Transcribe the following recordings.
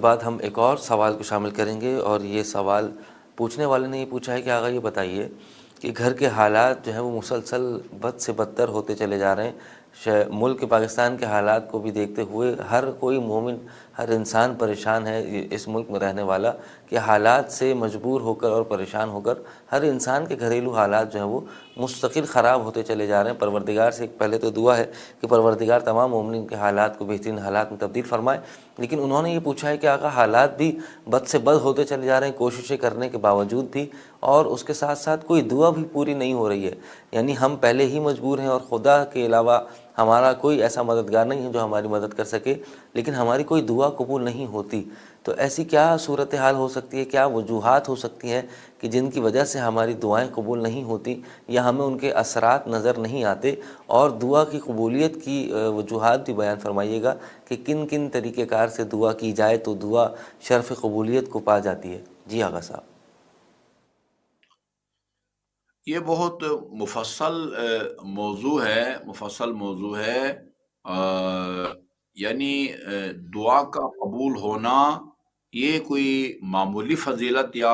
بعد ہم ایک اور سوال کو شامل کریں گے، اور یہ سوال پوچھنے والے نے یہ پوچھا ہے کہ آقا یہ بتائیے کہ گھر کے حالات جو ہیں وہ مسلسل بد سے بدتر ہوتے چلے جا رہے ہیں۔ ملک پاکستان کے حالات کو بھی دیکھتے ہوئے ہر کوئی مومن، ہر انسان پریشان ہے اس ملک میں رہنے والا، کہ حالات سے مجبور ہو کر اور پریشان ہو کر ہر انسان کے گھریلو حالات جو ہیں وہ مستقل خراب ہوتے چلے جا رہے ہیں۔ پروردگار سے پہلے تو دعا ہے کہ پروردگار تمام مومنین کے حالات کو بہترین حالات میں تبدیل فرمائے، لیکن انہوں نے یہ پوچھا ہے کہ آقا حالات بھی بد سے بد ہوتے چلے جا رہے ہیں کوششیں کرنے کے باوجود بھی، اور اس کے ساتھ ساتھ کوئی دعا بھی پوری نہیں ہو رہی ہے، یعنی ہم پہلے ہی مجبور ہیں اور خدا کے علاوہ ہمارا کوئی ایسا مددگار نہیں ہے جو ہماری مدد کر سکے، لیکن ہماری کوئی دعا قبول نہیں ہوتی۔ تو ایسی کیا صورتحال ہو سکتی ہے، کیا وجوہات ہو سکتی ہیں کہ جن کی وجہ سے ہماری دعائیں قبول نہیں ہوتی یا ہمیں ان کے اثرات نظر نہیں آتے، اور دعا کی قبولیت کی وجوہات بھی بیان فرمائیے گا کہ کن کن طریقہ کار سے دعا کی جائے تو دعا شرف قبولیت کو پا جاتی ہے۔ جی آقا صاحب۔ یہ بہت مفصل موضوع ہے۔ یعنی دعا کا قبول ہونا یہ کوئی معمولی فضیلت یا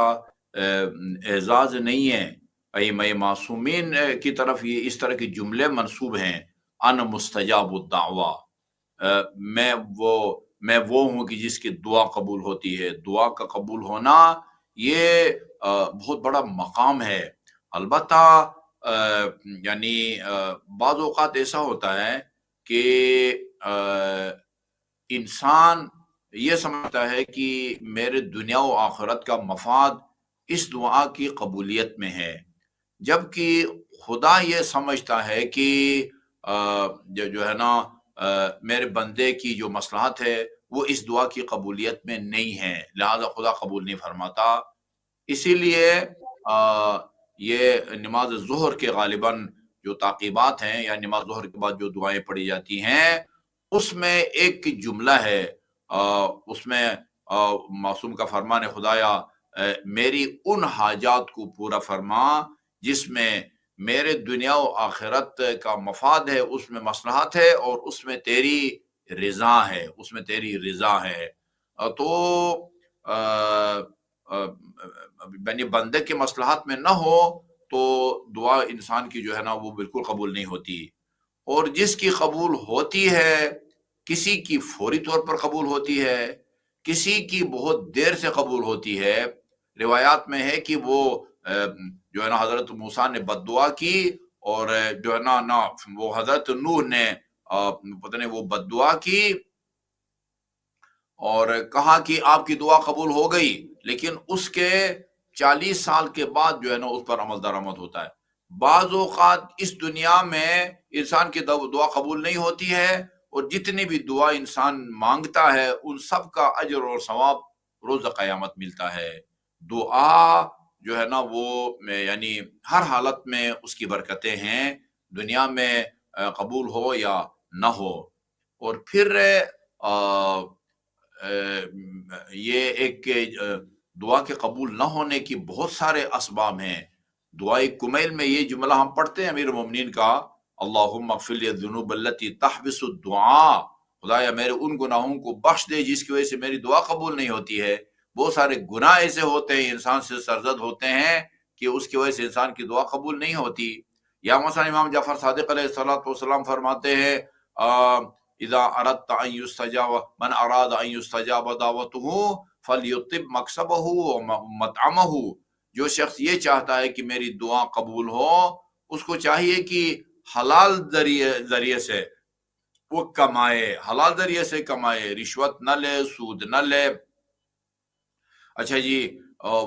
اعزاز نہیں ہے۔ ائمہ معصومین کی طرف یہ اس طرح کے جملے منسوب ہیں، انا مستجاب الدعوہ، میں وہ ہوں کہ جس کی دعا قبول ہوتی ہے۔ دعا کا قبول ہونا یہ بہت بڑا مقام ہے۔ البتہ یعنی بعض اوقات ایسا ہوتا ہے کہ انسان یہ سمجھتا ہے کہ میرے دنیا و آخرت کا مفاد اس دعا کی قبولیت میں ہے، جبکہ خدا یہ سمجھتا ہے کہ جو ہے نا میرے بندے کی جو مصلحت ہے وہ اس دعا کی قبولیت میں نہیں ہے، لہذا خدا قبول نہیں فرماتا۔ اسی لیے یہ نماز ظہر کے غالباً جو تعقیبات ہیں یا نماز ظہر کے بعد جو دعائیں پڑھی جاتی ہیں اس میں ایک جملہ ہے، اس میں معصوم کا فرمان ہے، خدایا میری ان حاجات کو پورا فرما جس میں میرے دنیا و آخرت کا مفاد ہے، اس میں مصلحت ہے اور اس میں تیری رضا ہے۔ تو یعنی بندے کے مصلحت میں نہ ہو تو دعا انسان کی جو ہے نا وہ بالکل قبول نہیں ہوتی، اور جس کی قبول ہوتی ہے کسی کی فوری طور پر قبول ہوتی ہے، کسی کی بہت دیر سے قبول ہوتی ہے۔ روایات میں ہے کہ وہ جو ہے نا حضرت موسیٰ نے بد دعا کی، اور جو ہے نا وہ حضرت نوح نے پتہ نہیں وہ بد دعا کی اور کہا کہ آپ کی دعا قبول ہو گئی، لیکن اس کے 40 سال کے بعد جو ہے نا اس پر عمل درآمد ہوتا ہے۔ بعض اوقات اس دنیا میں انسان کی دعا قبول نہیں ہوتی ہے، اور جتنی بھی دعا انسان مانگتا ہے ان سب کا اجر اور ثواب روز قیامت ملتا ہے۔ دعا جو ہے نا وہ یعنی ہر حالت میں اس کی برکتیں ہیں، دنیا میں قبول ہو یا نہ ہو۔ اور پھر یہ ایک دعا کے قبول نہ ہونے کی بہت سارے اسباب ہیں۔ دعائے کمیل میں یہ جملہ ہم پڑھتے ہیں امیر المومنین کا، اللہم اغفر لی الذنوب التی تحبس الدعاء، خدایا میرے ان گناہوں کو بخش دے جس کی وجہ سے میری دعا قبول نہیں ہوتی ہے۔ بہت سارے گناہ ایسے ہوتے ہیں انسان سے سرزد ہوتے ہیں کہ اس کی وجہ سے انسان کی دعا قبول نہیں ہوتی۔ یا مثلا امام جعفر صادق علیہ السلام فرماتے ہیں اذا اردت ان يستجاب من اراد ان يستجاب دعوته فليطب مكسبه ومطعمه، جو شخص یہ چاہتا ہے کہ میری دعا قبول ہو اس کو چاہیے کہ حلال ذریعے سے وہ کمائے، حلال ذریعے سے کمائے، رشوت نہ لے، سود نہ لے، اچھا جی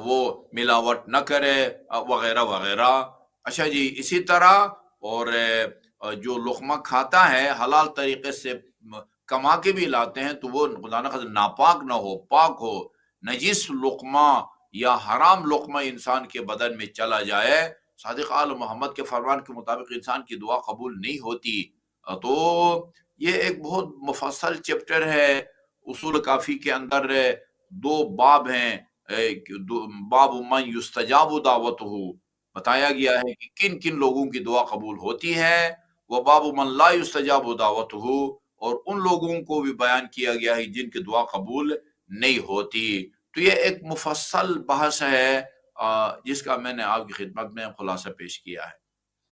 وہ ملاوٹ نہ کرے وغیرہ وغیرہ۔ اچھا جی اسی طرح اور جو لقمہ کھاتا ہے حلال طریقے سے کما کے بھی لاتے ہیں تو وہ خدا نہ خواستہ ناپاک نہ ہو، پاک ہو۔ نجس لقمہ یا حرام لقمہ انسان کے بدن میں چلا جائے، صادق آل محمد کے فرمان کے مطابق انسان کی دعا قبول نہیں ہوتی۔ تو یہ ایک بہت مفصل چیپٹر ہے۔ اصول کافی کے اندر 2 باب ہیں، باب من یستجاب دعوتہ، بتایا گیا ہے کہ کن کن لوگوں کی دعا قبول ہوتی ہے، وہ باب من لا یستجاب دعوتہ، اور ان لوگوں کو بھی بیان کیا گیا ہے جن کی دعا قبول نہیں ہوتی۔ تو یہ ایک مفصل بحث ہے جس کا میں نے آپ کی خدمت میں خلاصہ پیش کیا ہے۔